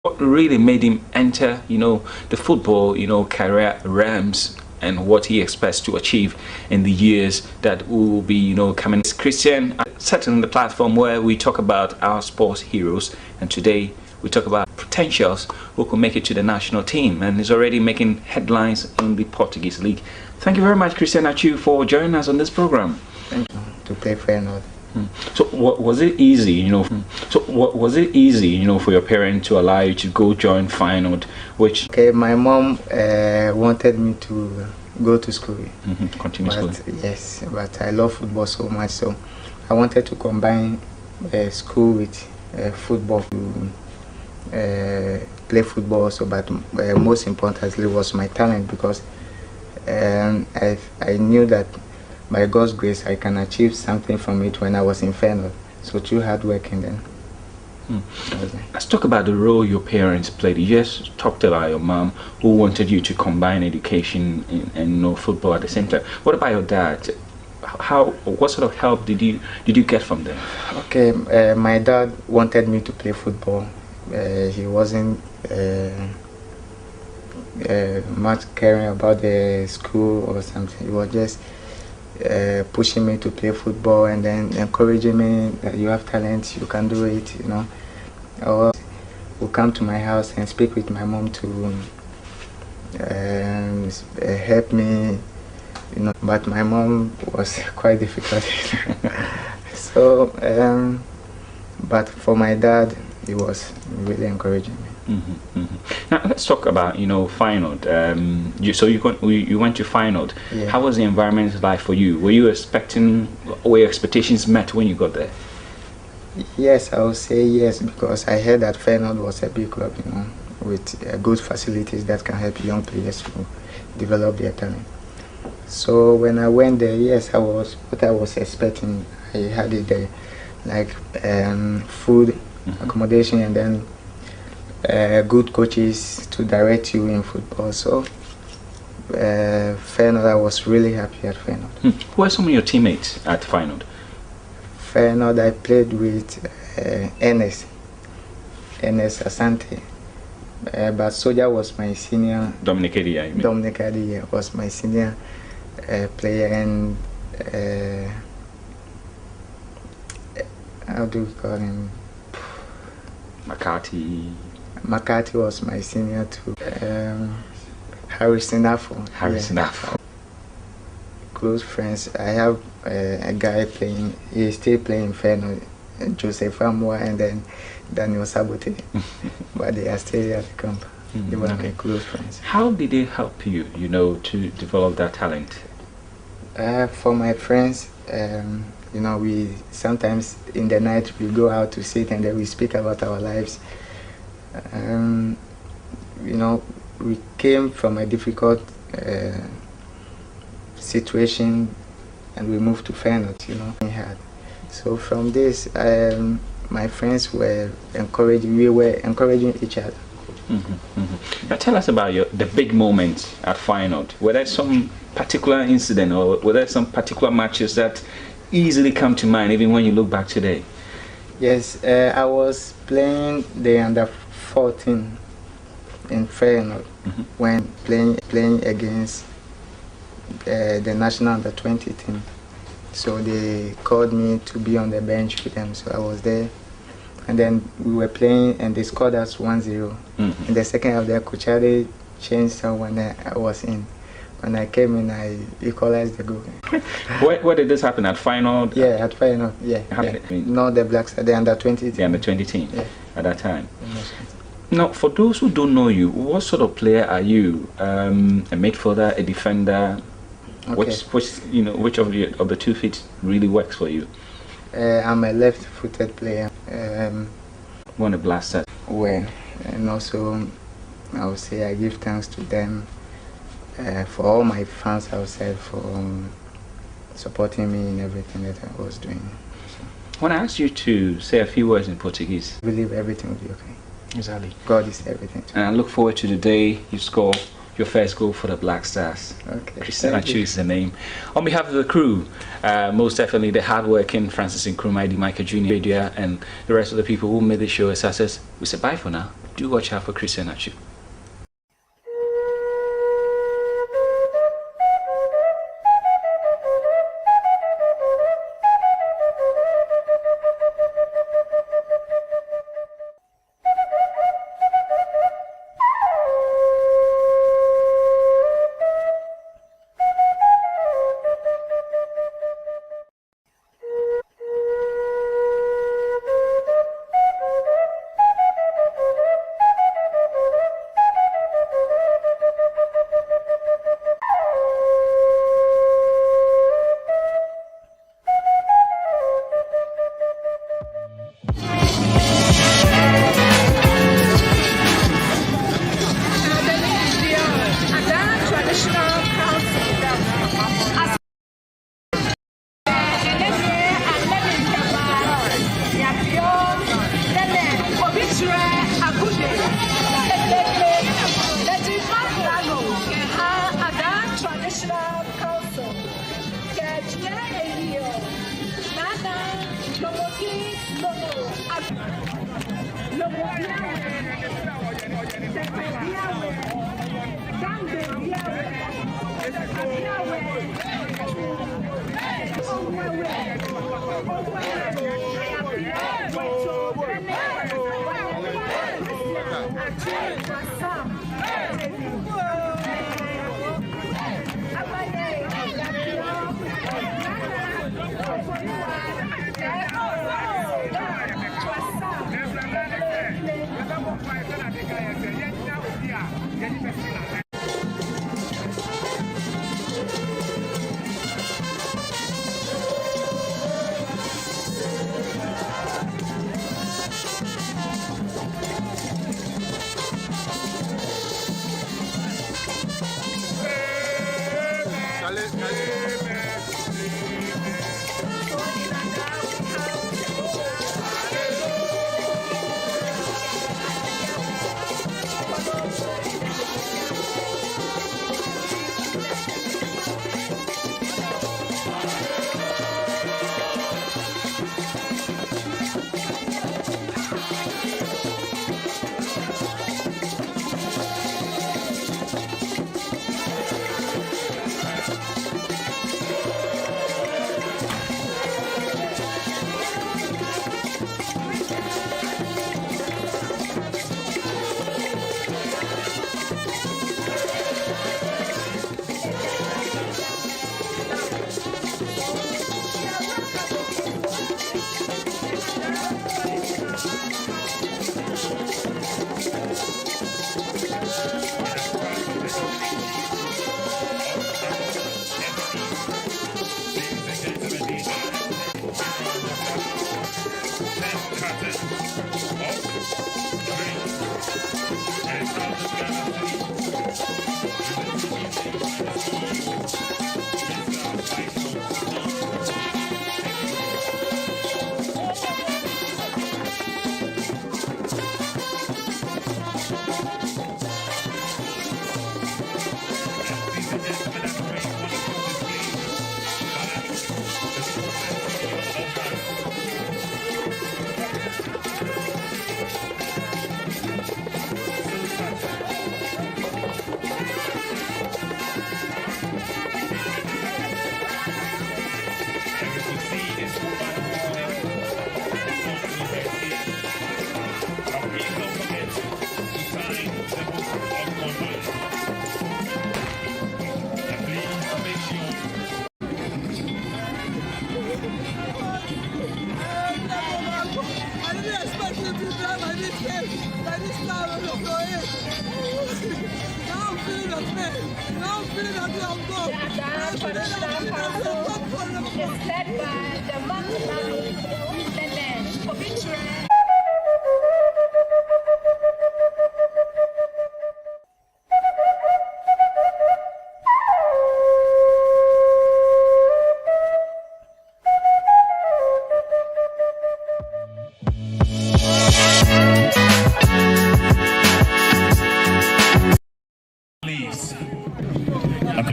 What really made him enter, the football, career realms, and what he expects to achieve in the years that will be, coming. Christian, set on the platform where we talk about our sports heroes, and today we talk about potentials who could make it to the national team, and is already making headlines in the Portuguese league. Thank you very much, Christian Atsu, for joining us on this program. Thank you. To play Feyenoord. So was it easy, for your parents to allow you to go join Feyenoord, which... Okay, my mom wanted me to go to school. Continue school. Yes, but I love football so much, so I wanted to combine school with football to play football. So, but most importantly was my talent, because I knew that by God's grace, I can achieve something from it when I was in Feyenoord. So through hard work and then. Let's talk about the role your parents played. You just talked about your mom, who wanted you to combine education and football at the same time. What about your dad? What sort of help did you get from them? Okay, my dad wanted me to play football. He wasn't much caring about the school or something. He was just pushing me to play football and then encouraging me that you have talent, you can do it, Or will come to my house and speak with my mom to help me, But my mom was quite difficult. So, but for my dad, he was really encouraging me. Now let's talk about Feyenoord. You went to Feyenoord. Yeah. How was the environment like for you? Were your expectations met when you got there? Yes, I would say yes, because I heard that Feyenoord was a big club, with good facilities that can help young players to develop their talent. So when I went there, yes, what I was expecting. I had it there, like food, accommodation, and then good coaches to direct you in football. So Feyenoord, I was really happy at Feyenoord. Who are some of your teammates at Feyenoord? Feyenoord, I played with Enes Asante, but Soja was my senior. Dominic Edia, you mean? Dominic Edia was my senior player, and how do we call him? McCarthy was my senior too. Harrison Affo. Close friends. I have a guy playing. He's still playing Feyenoord, Joseph Amwa, and then Daniel Sabote. But they are still at the camp. They were my close friends. How did they help you, to develop that talent? For my friends, we sometimes in the night we go out to sit and then we speak about our lives. We came from a difficult situation and we moved to Feyenoord, So from this, my friends were encouraging, we were encouraging each other. Now tell us about the big moments at Feyenoord. Were there some particular incident or were there some particular matches that easily come to mind even when you look back today? Yes, I was playing the under 14 in Feyenoord when playing against the national under 20 team. So they called me to be on the bench with them, so I was there. And then we were playing and they scored us 1-0. In the second half, the Kuchari changed someone I was in. When I came in, I equalized the goal. Where did this happen? At Feyenoord? Yeah, at Feyenoord, yeah. No, the Blacks, the under 20 team. The under 20 team, at that time. Now, for those who don't know you, what sort of player are you? A midfielder, a defender? Okay. Which of the 2 feet really works for you? I'm a left-footed player. One a blaster. Well, and also I would say I give thanks to them, for all my fans outside, for supporting me in everything that I was doing. So, when I asked you to say a few words in Portuguese, I believe everything will be okay. Exactly. God is everything. And I look forward to the day you score your first goal for the Black Stars. Okay. Christian Atsu is the name. On behalf of the crew, most definitely the hardworking Francis Nkrumah, Michael Jr., and the rest of the people who made the show a success, we say bye for now. Do watch out for Christian Atsu.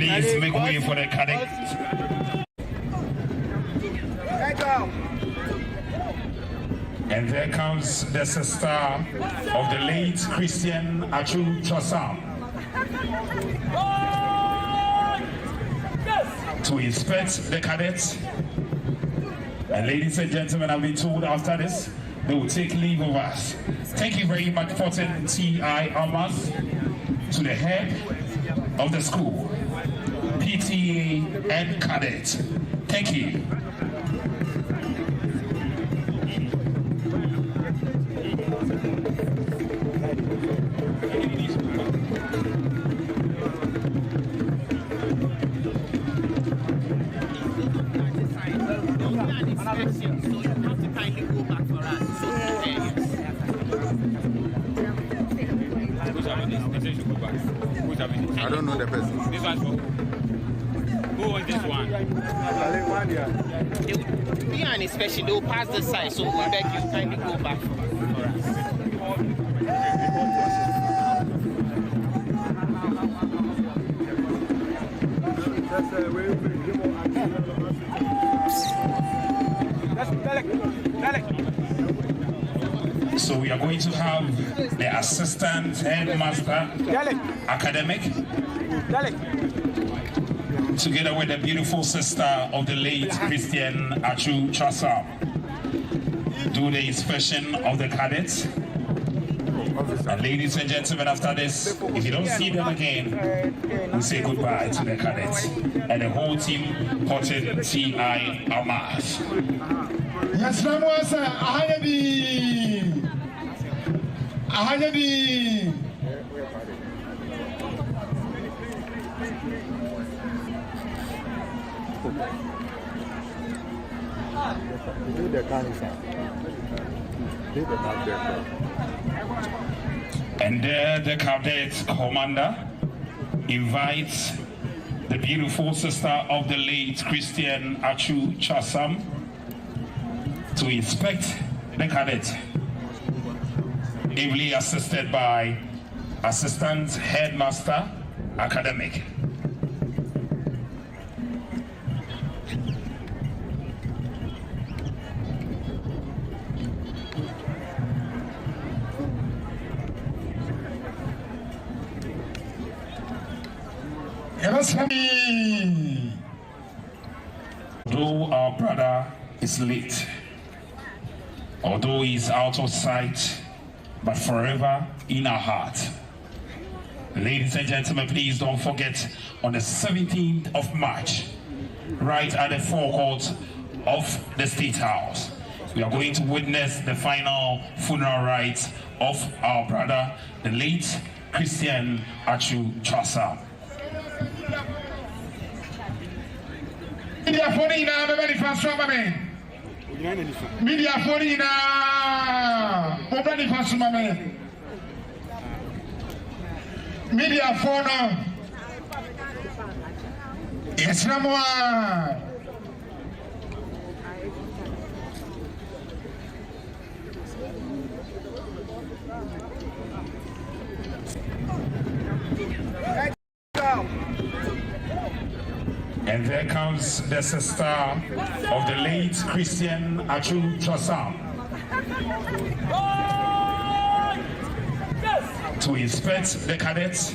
Please make way for the cadet. And there comes the sister of the late Christian Atsu to inspect the cadets. And ladies and gentlemen, I've been told after this, they will take leave of us. Thank you very much, Fortin T.I. Almas, to the head of the school, PTA and cadet. Thank you. I don't know the person. This one's for who owns this one? They will be an inspection, they will pass the side, so I beg you kindly go back for us. So we are going to have the assistant headmaster academic together with the beautiful sister of the late Christian Atsu Chasa do the inspection of the cadets. And ladies and gentlemen, after this, if you don't see them again, we say goodbye to the cadets and the whole team, Ported T.I. Almas. Yes, Ramosa, Ahayadi. And there the cadet commander invites the beautiful sister of the late Christian Atsu Chasam to inspect the cadet, ably assisted by assistant headmaster academic. Though our brother is late, although he's out of sight, but forever in our heart. Ladies and gentlemen, please don't forget, on the 17th of March, right at the forecourt of the State House, we are going to witness the final funeral rites of our brother, the late Christian Atsu Chasa. Media Forina, very fast, Media Forina, very fast, Media Forina, yes, Ramoa. And there comes the sister of the late Christian Atsu Chasa to inspect the cadets.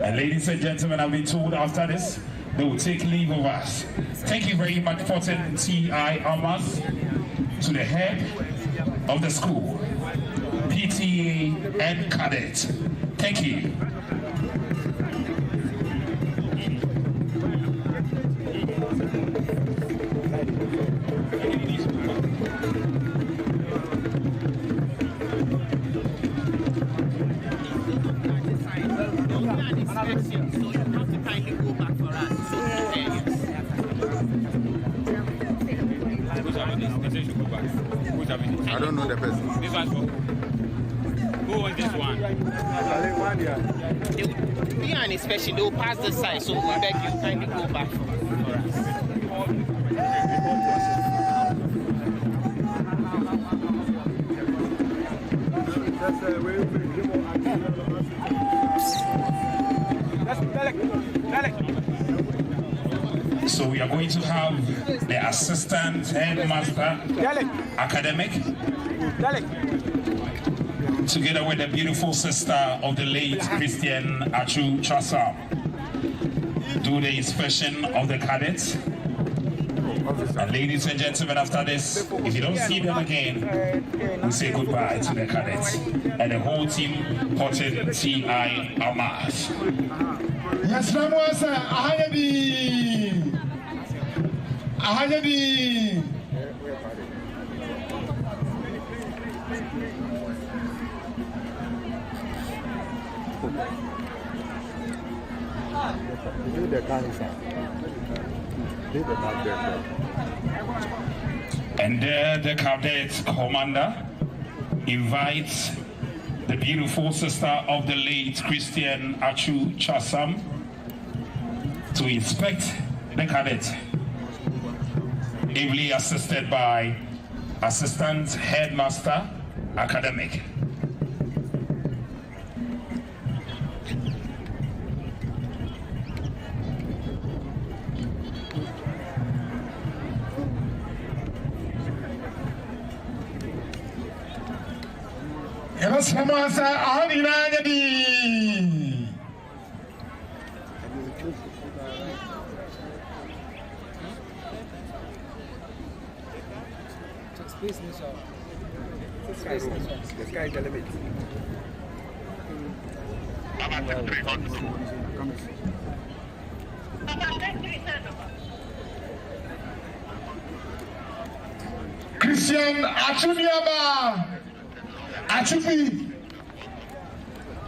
And ladies and gentlemen, I've been told after this, they will take leave of us. Thank you very much, Fortin T.I. Almas, to the head of the school, PTA and cadet. Thank you. So you have to kindly go back for us. Who's having this? They should go back. Who's having this? I don't know the person. This one's for who owns this one? They will be an inspection, they will pass the side, so I beg you kindly go back for us. So we are going to have the assistant headmaster academic together with the beautiful sister of the late Christian Atsu do the inspection of the cadets. And ladies and gentlemen, after this, if you don't see them again, we say goodbye to the cadets and the whole team ported T.I. Amas. Yes, Ramosa, Ahayadi. And there the cadet commander invites the beautiful sister of the late Christian Atsu Chasam to inspect the cadet, ably assisted by assistant headmaster academic. Yes, Ramosa, Ahayadi. The sky is the limit. Christian Atuniaba. Achupi,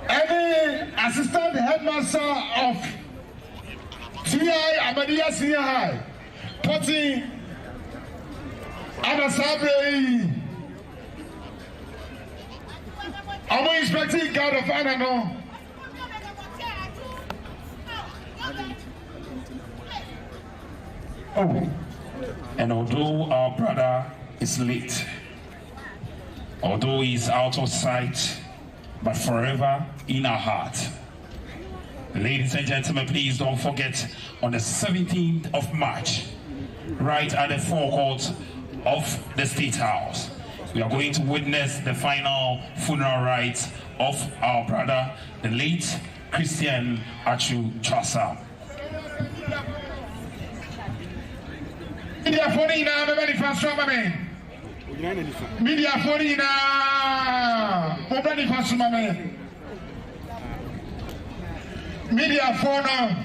any assistant headmaster of T.I. Amadia Senior High, Poti Anasabre, I'm inspecting guard of honor now. Oh, and although our brother is late, although he's out of sight, but forever in our heart. Ladies and gentlemen, please don't forget on the 17th of March, right at the forecourt of the State House, we are going to witness the final funeral rites of our brother, the late Christian Atsu Chasa. Media Forina, Mobani Fasumame, Media Fona,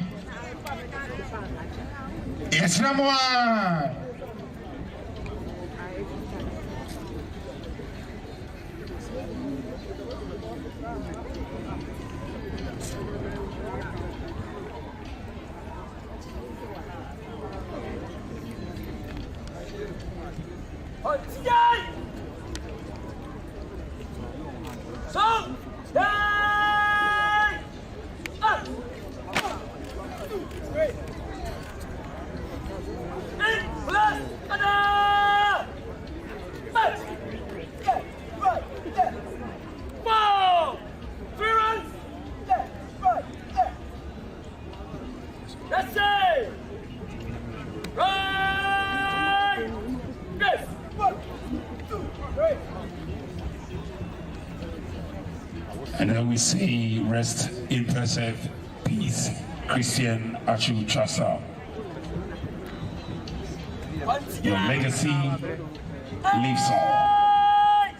yes, Ramoa. And then we say, rest in perfect peace, Christian Atsu Chasa. Your legacy lives on.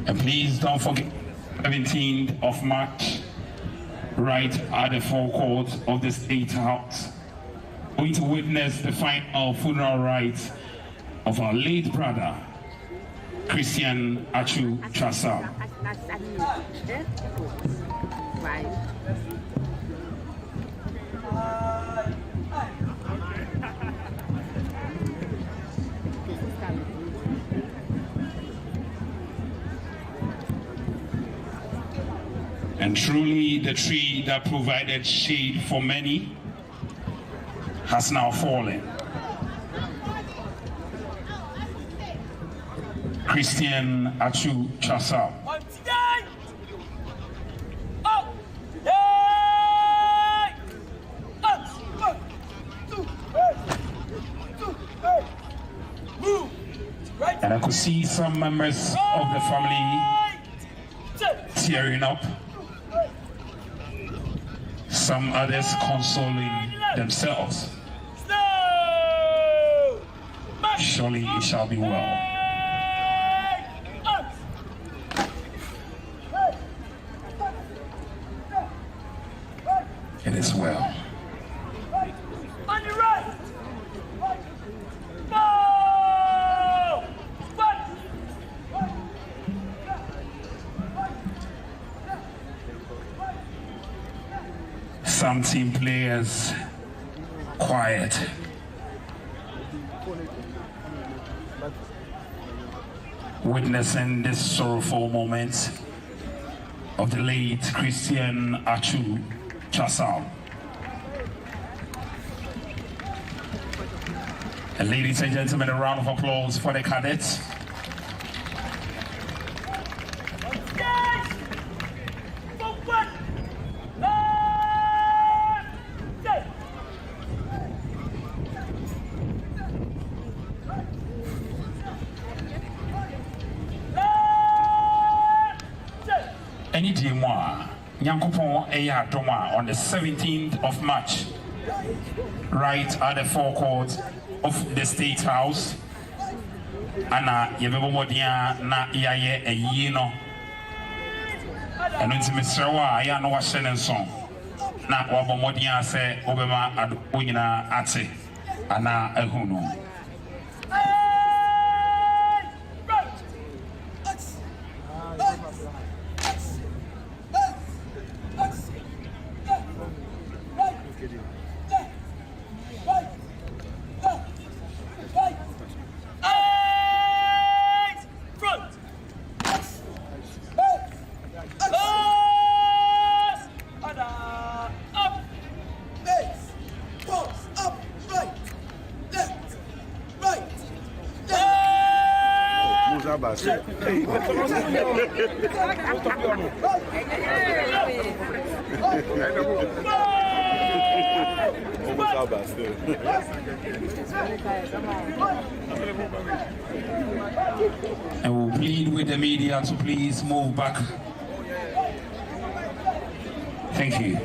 And please don't forget, 17th of March, right at the forecourt of the State House, going to witness the final funeral rites of our late brother, Christian Atsu Chasa. And truly the tree that provided shade for many has now fallen. Christian Atsu Chasa. could see some members of the family tearing up, some others consoling themselves. Surely it shall be well. It is well. Some team players quiet. Witnessing this sorrowful moment of the late Christian Atsu. And ladies and gentlemen, a round of applause for the cadets. Any day more. Nyankopon Eya Doma on the 17th of March, right at the forecourt of the State House. Ana Yebebodia na Yaye a Yino. And when Mr. Wa, I know what Shannon song. Na Wabomodia say Obama and Uyina Atsu. Ana Ehuno. And we'll plead with the media to please move back. Thank you.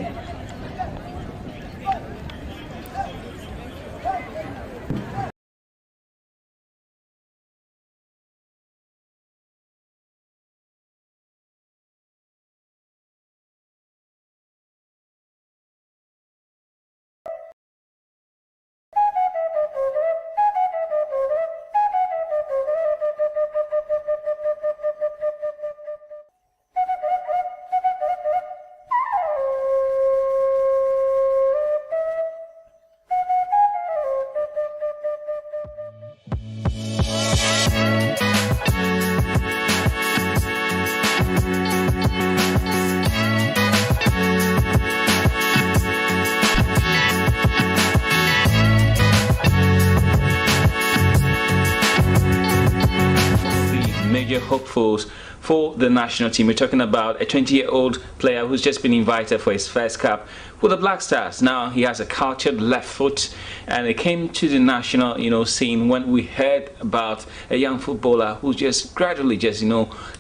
Major hopefuls for the national team. We're talking about a 20-year-old player who's just been invited for his first cap with the Black Stars. Now he has a cultured left foot, and it came to the national, scene when we heard about a young footballer who's just gradually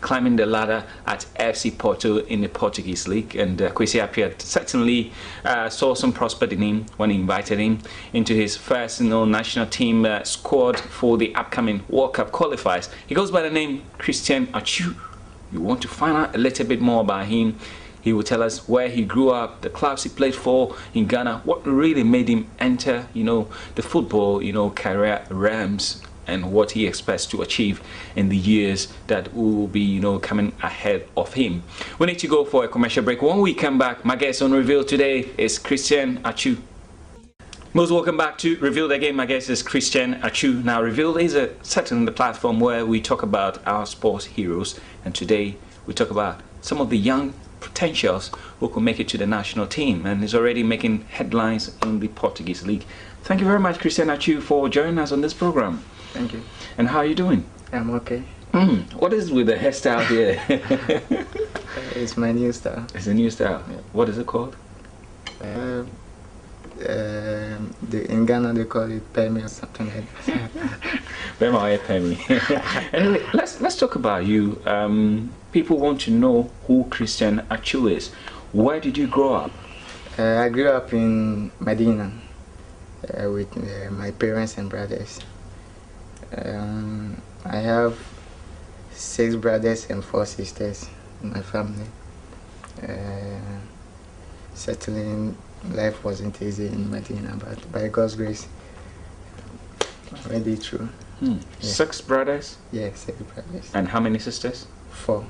climbing the ladder at FC Porto in the Portuguese league. And Kwesi Appiah certainly saw some prospect in him when he invited him into his first national team squad for the upcoming World Cup qualifiers. He goes by the name Christian Atsu. You want to find out a little bit more about him. He will tell us where he grew up, the clubs he played for in Ghana, what really made him enter, the football, career realms, and what he expects to achieve in the years that will be, coming ahead of him. We need to go for a commercial break. When we come back, my guest on Reveal today is Christian Atsu. Most welcome back to Reveal again. My guest is Christian Atsu. Now, Reveal is certainly the platform where we talk about our sports heroes, and today we talk about some of the young potentials who could make it to the national team, and is already making headlines in the Portuguese league. Thank you very much, Christian Atsu, for joining us on this program. Thank you. And how are you doing? I'm okay. What is with the hairstyle here? It's my new style. It's a new style. Yeah. What is it called? In Ghana they call it peme or something like that. Anyway, let's talk about you. People want to know who Christian Atsu is. Where did you grow up? I grew up in Medina with my parents and brothers. I have 6 brothers and 4 sisters in my family. Settling life wasn't easy in Medina, but by God's grace, I made it through. Yeah. 6 brothers? Yeah, 6 brothers. And how many sisters? 4.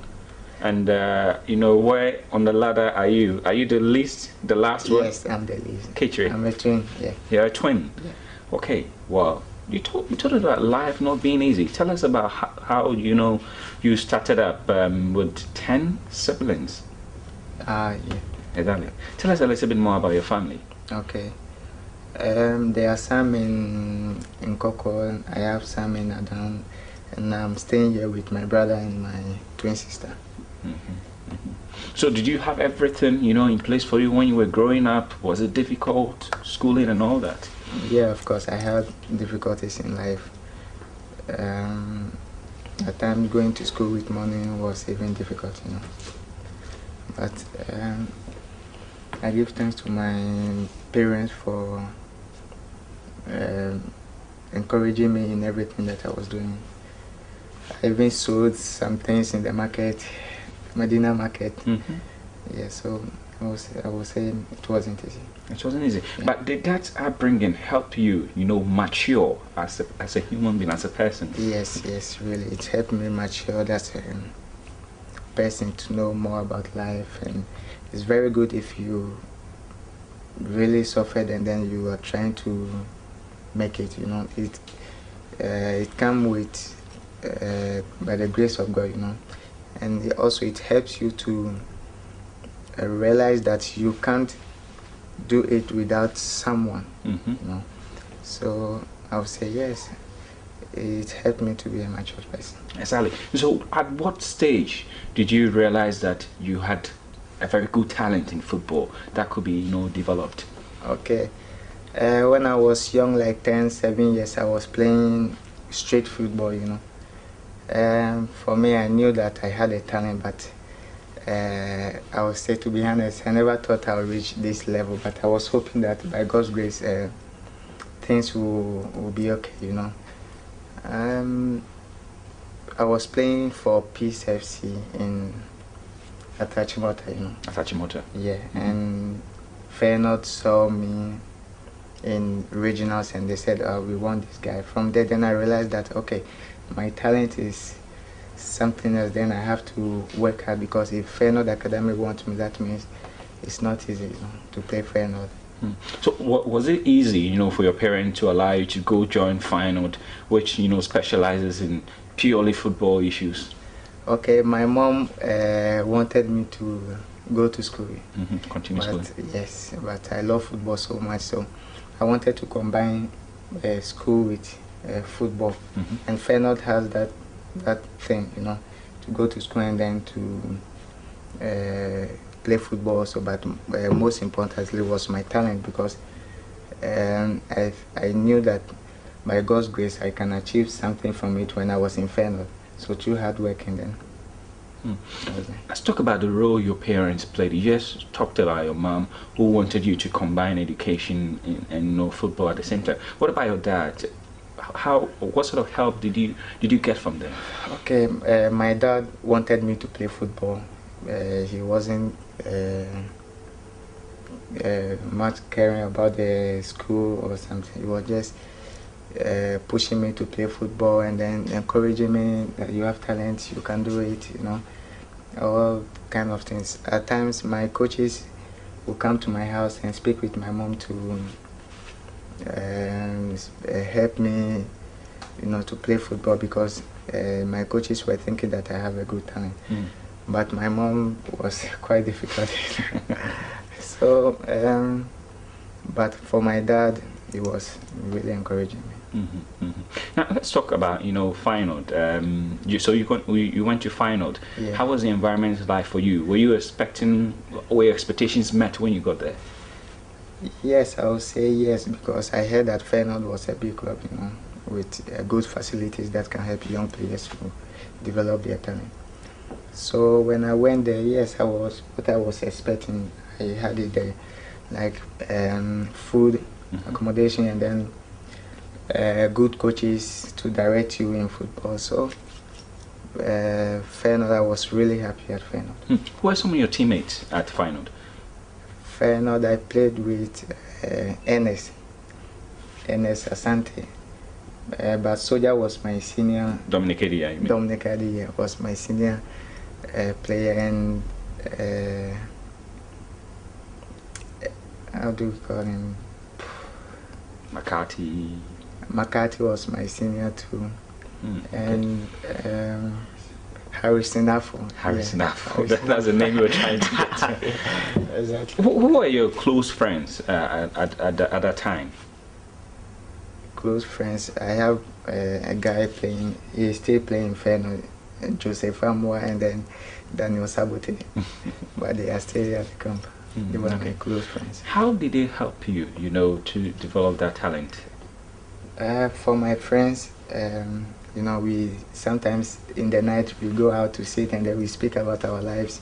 And where on the ladder are you? Are you the least, the last one? Yes, I'm the least. Kitchery. I'm a twin. Yeah. You're a twin. Yeah. Okay. Well, you told us about life not being easy. Tell us about how you started up with 10 siblings. Yeah. Exactly. Tell us a little bit more about your family. Okay. There are some in Koko. I have some in Adam, and I'm staying here with my brother and my twin sister. So did you have everything in place for you when you were growing up? Was it difficult, schooling and all that? Yeah, of course. I had difficulties in life. At times going to school with money was even difficult, But I give thanks to my parents for encouraging me in everything that I was doing. I even sold some things in the market, Medina market. Yeah, so I was saying it wasn't easy. It wasn't easy. Yeah. But did that upbringing help you, mature as a human being, as a person? Yes, really. It helped me mature as a person to know more about life, and it's very good if you really suffered and then you are trying to make it. It comes with by the grace of God, and it helps you to realize that you can't do it without someone. So I would say yes, it helped me to be a mature person. Exactly. So at what stage did you realize that you had a very good talent in football that could be developed? Okay, when I was young, like 7 years, I was playing street football. For me, I knew that I had a talent, but I would say, to be honest, I never thought I would reach this level, but I was hoping that by God's grace things will be okay, I was playing for Peace FC in Atachimota, Atachimota. Yeah, and Feyenoord saw me in regionals and they said, we want this guy. From there, then I realized that, okay, my talent is something else. Then I have to work hard, because if Feyenoord Academy wants me, that means it's not easy to play Feyenoord. So was it easy, for your parents to allow you to go join Feyenoord, which, specializes in purely football issues? Okay, my mom wanted me to go to school. Continue school. Yes, but I love football so much, so I wanted to combine school with football. And Feyenoord has that thing, to go to school and then to play football also. But most importantly was my talent, because I knew that by God's grace I can achieve something from it when I was in Feyenoord. So through hard work and then. Let's talk about the role your parents played. You just talked about your mom, who wanted you to combine education and football at the same time. What about your dad? What sort of help did you get from them? Okay, my dad wanted me to play football. He wasn't much caring about the school or something. He was just pushing me to play football and then encouraging me that you have talent, you can do it, all kind of things. At times my coaches will come to my house and speak with my mom to help me, to play football, because my coaches were thinking that I have a good talent. But my mom was quite difficult. So, but for my dad, he was really encouraging me. Now let's talk about Feyenoord. You went to Feyenoord. Yeah. How was the environment like for you? Were your expectations met when you got there? Yes, I would say yes, because I heard that Feyenoord was a big club. with good facilities that can help young players to develop their talent. So when I went there, yes, I was what I was expecting. I had it there, like food, accommodation, and then good coaches to direct you in football. So Feyenoord, I was really happy at Feyenoord. Who are some of your teammates at Feyenoord? Feyenoord, I played with Ernest Asante. But Soja was my senior. Dominic Edia, you mean? Dominic Edia was my senior player, and how do we call him? McCarthy was my senior too. And Harrison Affo. Harrison Affo. That's the name you were trying to get. Exactly. Who are your close friends at that time? Close friends. I have a guy playing. He's still playing Feyenoord, Joseph Amwa, and then Daniel Sabote. But they are still at the camp. They were my close friends. How did they help you, to develop that talent? For my friends, we sometimes in the night we go out to sit and then we speak about our lives.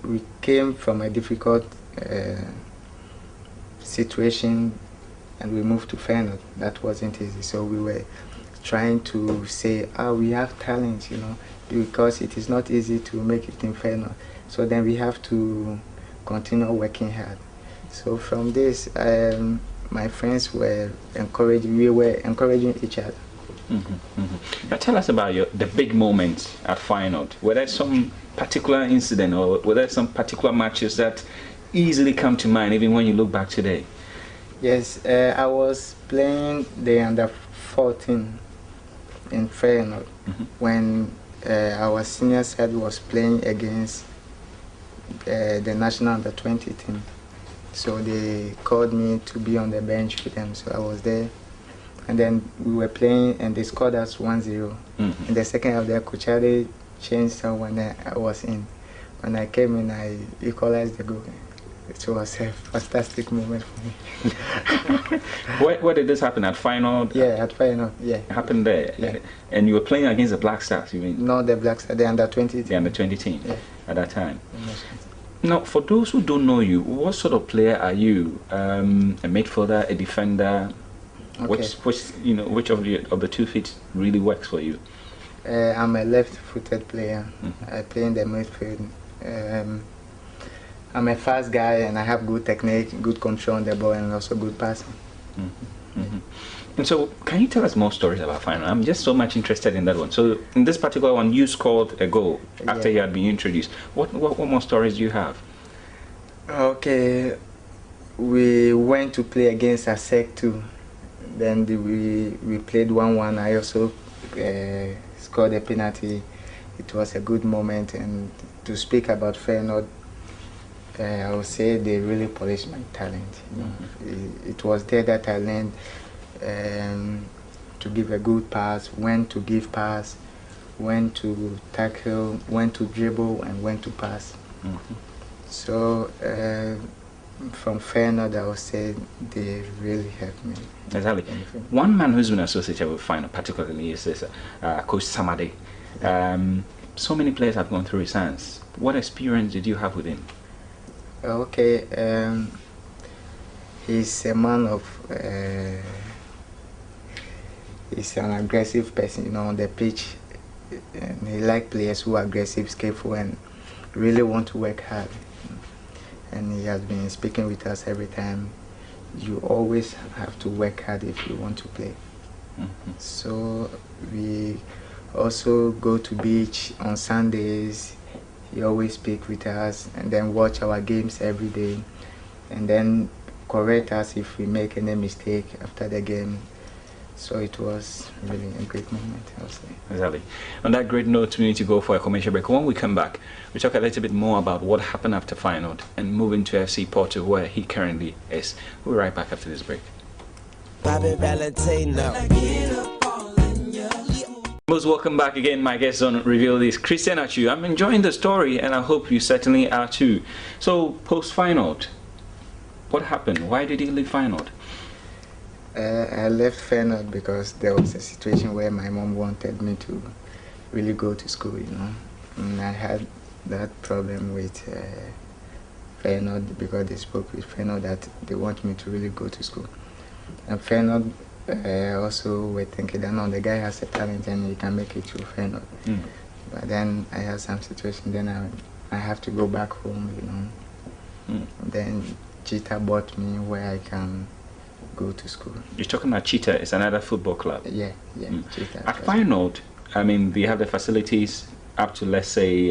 We came from a difficult situation and we moved to Feyenoord. That wasn't easy. So we were trying to say, we have talent, because it is not easy to make it in Feyenoord. So then we have to continue working hard. So from this, my friends were encouraging. We were encouraging each other. Now tell us about the big moments at Feyenoord. Were there some particular incident or were there some particular matches that easily come to mind even when you look back today? Yes, I was playing the under 14 in Feyenoord when our senior side was playing against the national under 20 team. So they called me to be on the bench with them, so I was there. And then we were playing and they scored us 1-0. In the second half, the Kuchade changed someone I was in. When I came in, I equalized the goal. It was a fantastic moment for me. Where did this happen? At Feyenoord? Yeah, at Feyenoord, yeah. It happened there? Yeah. And you were playing against the Black Stars, you mean? No, the Black Stars, the under 20 team. The under 20 team, yeah. At that time. Now, for those who don't know you, what sort of player are you? A midfielder, a defender? Okay. Which of the 2 feet really works for you? I'm a left-footed player. I play in the midfield. I'm a fast guy and I have good technique, good control on the ball, and also good passing. And so, can you tell us more stories about Feyenoord? I'm just so much interested in that one. So, in this particular one, you scored a goal after you had been introduced. What more stories do you have? Okay, we went to play against ASEC too. Then we played 1-1. I also scored a penalty. It was a good moment. And to speak about Feyenoord, I would say they really polished my talent. It was there that I learned to give a good pass, when to give pass, when to tackle, when to dribble, and when to pass. So from Feyenoord, I would say they really helped me. Exactly. One man who's been associated with Feyenoord particularly is this, Coach Samade. So many players have gone through his hands. What experience did you have with him? Okay, he's a man of he's an aggressive person, on the pitch. And he likes players who are aggressive, skillful, and really want to work hard. And he has been speaking with us every time. You always have to work hard if you want to play. So we also go to beach on Sundays. He always speak with us and then watch our games every day, and then correct us if we make any mistake after the game. So it was really a great moment, I would say. Exactly. On that great note, we need to go for a commercial break. When we come back, we talk a little bit more about what happened after Feyenoord and move into FC Porto, where he currently is. We'll be right back after this break. Most welcome back again. My guest on Reveal is Christian Atsu. I'm enjoying the story and I hope you certainly are too. So post Feyenoord, what happened? Why did he leave Feyenoord? I left Feyenoord because there was a situation where my mom wanted me to really go to school, you know. And I had that problem with Feyenoord because they spoke with Feyenoord that they want me to really go to school. And Feyenoord also were thinking that no, the guy has a talent and he can make it to Feyenoord. But then I had some situation, then I have to go back home, you know. Then Cheetah bought me where I can go to school. You're talking about Cheetah, it's another football club? Yeah, Cheetah. At Feyenoord, I mean, do you have the facilities up to, let's say,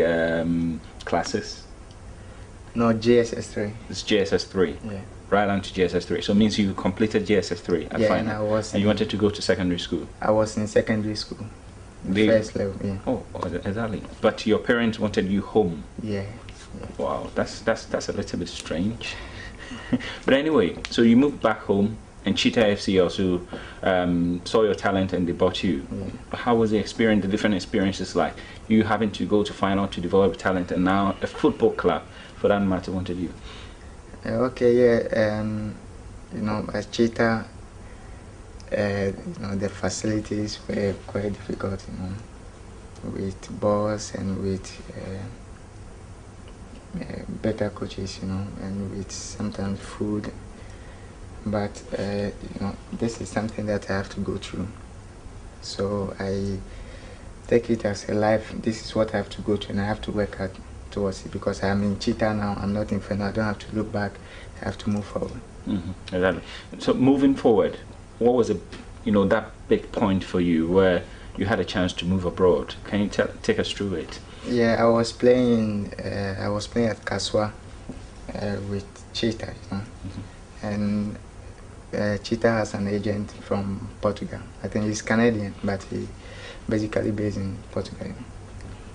classes? No, GSS3. It's GSS3? Yeah. Right on to GSS3. So it means you completed GSS3 at Feyenoord? And you wanted to go to secondary school? I was in secondary school. First level, yeah. Oh, exactly. But your parents wanted you home? Yeah. Wow, that's a little bit strange. But anyway, so you moved back home, and Cheetah FC also saw your talent and they bought you. But how was the experience, the different experiences like? You having to go to Feyenoord to develop talent, and now a football club, for that matter, wanted you. Okay, yeah. You know, at Cheetah, you know, the facilities were quite difficult, you know, with balls and with better coaches, you know, and with sometimes food. But you know, this is something that I have to go through. So I take it as a life. This is what I have to go through, and I have to work hard towards it because I'm in Cheetah now. I'm not in Feyenoord. I don't have to look back. I have to move forward. Exactly. So moving forward, what was that big point for you where you had a chance to move abroad? Can you take us through it? Yeah, I was playing at Kaswa with Cheetah, you know. And Cheetah has an agent from Portugal. I think he's Canadian, but he basically based in Portugal.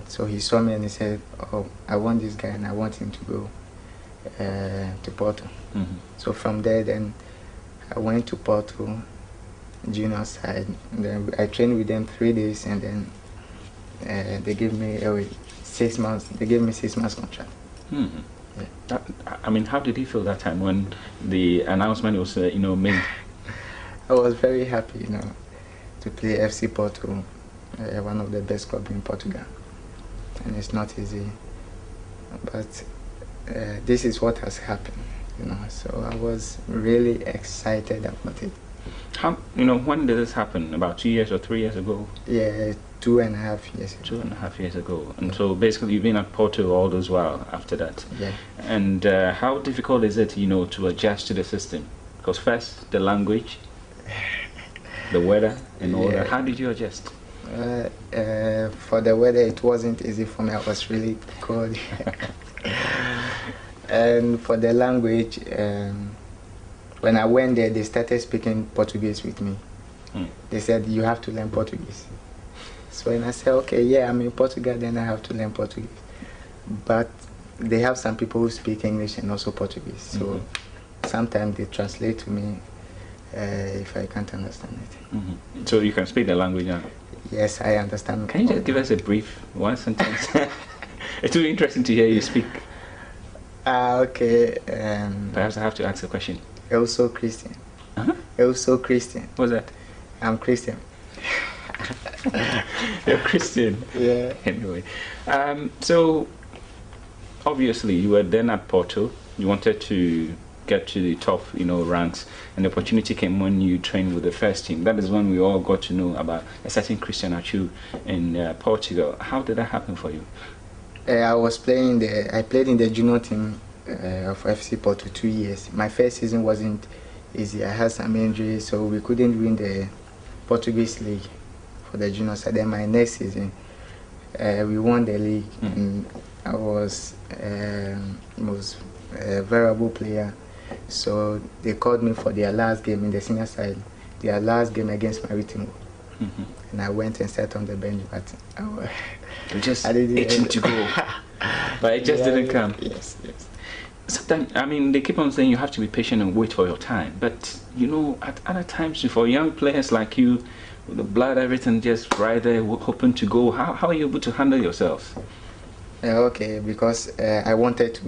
So he saw me and he said, "Oh, I want this guy and I want him to go to Porto." So from there, then I went to Porto, junior side. Then I trained with them 3 days, and then they gave me 6 months. They gave me 6 months contract. Yeah. I mean, how did you feel that time when the announcement was, made? I was very happy, you know, to play FC Porto, one of the best clubs in Portugal, and it's not easy. But this is what has happened, you know. So I was really excited about it. How, when did this happen? About 2 years or 3 years ago? Yeah, 2.5 years ago. 2.5 years ago. And so basically you've been at Porto all those while after that. Yeah. And how difficult is it, to adjust to the system? Because first, the language, the weather, and all that. How did you adjust? For the weather, it wasn't easy for me. I was really cold. And for the language, when I went there, they started speaking Portuguese with me. They said, "You have to learn Portuguese." So when I said, "Okay, yeah, I'm in Portugal, then I have to learn Portuguese." But they have some people who speak English and also Portuguese. So sometimes they translate to me if I can't understand it. So you can speak the language now? Yes, I understand. Can you just give us a brief one sentence? It's really interesting to hear you speak. Okay. Perhaps I have to ask a question. Also Christian. Also Christian. What's that? I'm Christian. You're Christian. Yeah. Anyway, so obviously you were then at Porto. You wanted to get to the top, ranks, and the opportunity came when you trained with the first team. That is when we all got to know about a certain Christian Atsu in Portugal. How did that happen for you? I played in the junior team of FC Porto 2 years. My first season wasn't easy. I had some injuries, so we couldn't win the Portuguese league for the junior side. Then my next season, we won the league, and I was most valuable player. So they called me for their last game in the senior side, their last game against Maritimo. And I went and sat on the bench, but just itching to go, but it just didn't come. Yes. Sometimes, they keep on saying you have to be patient and wait for your time. But at other times, for young players like you, with the blood, everything just right there, hoping to go. How are you able to handle yourself? Okay, because I wanted to